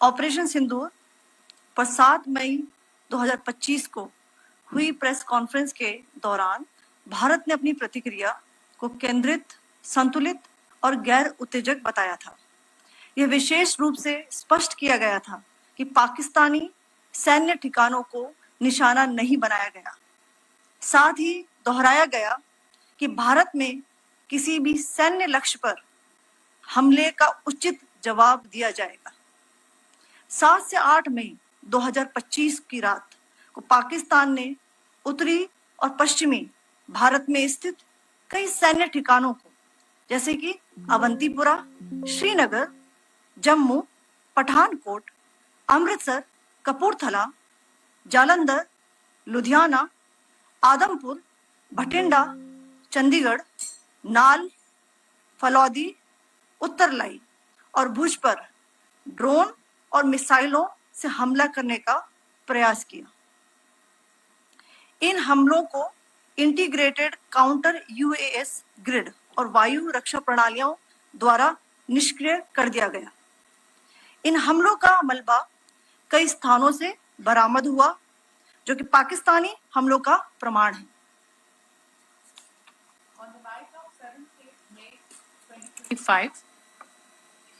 Operation सिंदूर पर 7 मई 2025 को हुई प्रेस कॉन्फ्रेंस के दौरान भारत ने अपनी प्रतिक्रिया को केंद्रित, संतुलित और गैर उत्तेजक बताया था। यह विशेष रूप से स्पष्ट किया गया था कि पाकिस्तानी सैन्य ठिकानों को निशाना नहीं बनाया गया। साथ ही दोहराया गया कि भारत में किसी भी सैन्य लक्ष्य पर हमले का उचित जवाब दिया जाएगा। 7 से 8 मई 2025 की रात को पाकिस्तान ने उत्तरी और पश्चिमी भारत में स्थित कई सैन्य ठिकानों को, जैसे कि अवंतीपुरा, श्रीनगर, जम्मू, पठानकोट, अमृतसर, कपूरथला, जालंधर, लुधियाना, आदमपुर, भटिंडा, चंडीगढ़, नाल, फलौदी, उत्तरलाई और भुज पर ड्रोन और मिसाइलों से हमला करने का प्रयास किया। इन हमलों को इंटीग्रेटेड काउंटर यूएस ग्रिड और वायु रक्षा प्रणालियों द्वारा निष्क्रिय कर दिया गया। इन हमलों का मलबा कई स्थानों से बरामद हुआ, जो कि पाकिस्तानी हमलों का प्रमाण है। On the night of 7th May 2025,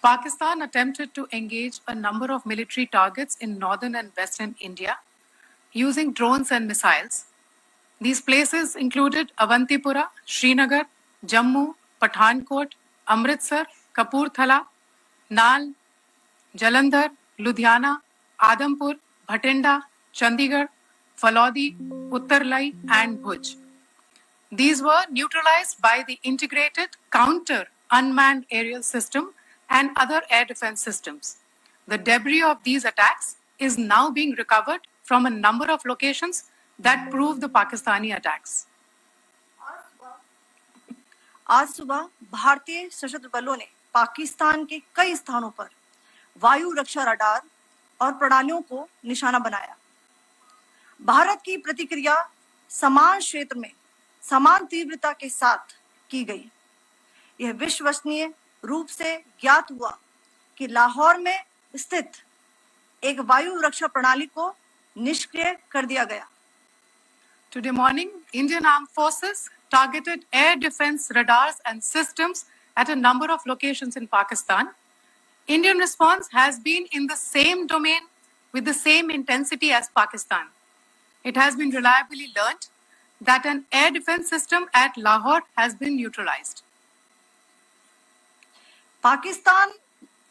Pakistan attempted to engage a number of military targets in northern and western India using drones and missiles. These places included Avantipura, Srinagar, Jammu, Pathankot, Amritsar, Kapurthala, Nal, Jalandhar, Ludhiana, Adampur, Bhatinda, Chandigarh, Falodi, Uttarlai, and Bhuj. These were neutralized by the integrated counter unmanned aerial system and other air defense systems. The debris of these attacks is now being recovered from a number of locations that prove the Pakistani attacks. आज सुबह भारतीय सशस्त्र बलों ने पाकिस्तान के कई स्थानों पर वायु रक्षा रडार और प्रणालियों को निशाना बनाया। भारत की प्रतिक्रिया समान क्षेत्र में समान तीव्रता के साथ की गई। यह विश्वसनीय रूप से ज्ञात हुआ कि लाहौर में स्थित एक वायु रक्षा प्रणाली को निष्क्रिय कर दिया गया। Today morning, Indian Armed Forces targeted air defense radars and systems at a number of locations in Pakistan. Indian response has been in the same domain with the same intensity as Pakistan. It has been reliably learnt that an air defense system at Lahore has been neutralized. Pakistan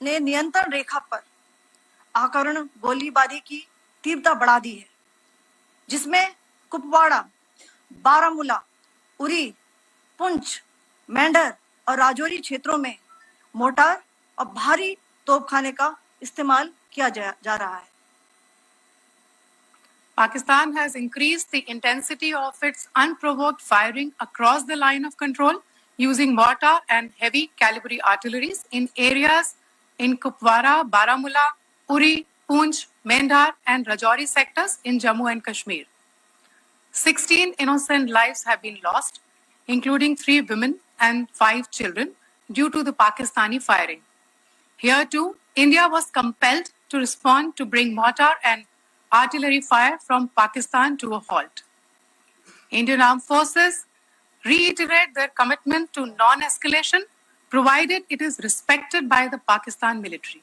ने नियंत्रण रेखा पर आकरण गोलीबारी की तीव्रता बढ़ा दी है, जिसमें कुपवाड़ा, बारामूला, उरी, पुंछ, मेंढर और राजौरी क्षेत्रों में मोर्टार और भारी तोपखाने का इस्तेमाल किया जा रहा है। Pakistan has increased the intensity of its unprovoked firing across the line of control using mortar and heavy calibre artilleries in areas in Kupwara, Baramulla, Uri, Poonch, Mendhar and Rajouri sectors in Jammu and Kashmir. 16 innocent lives have been lost, including 3 women and 5 children, due to the Pakistani firing. Here too, India was compelled to respond to bring mortar and artillery fire from Pakistan to a halt. Indian Armed Forces reiterate their commitment to non-escalation, provided it is respected by the Pakistan military.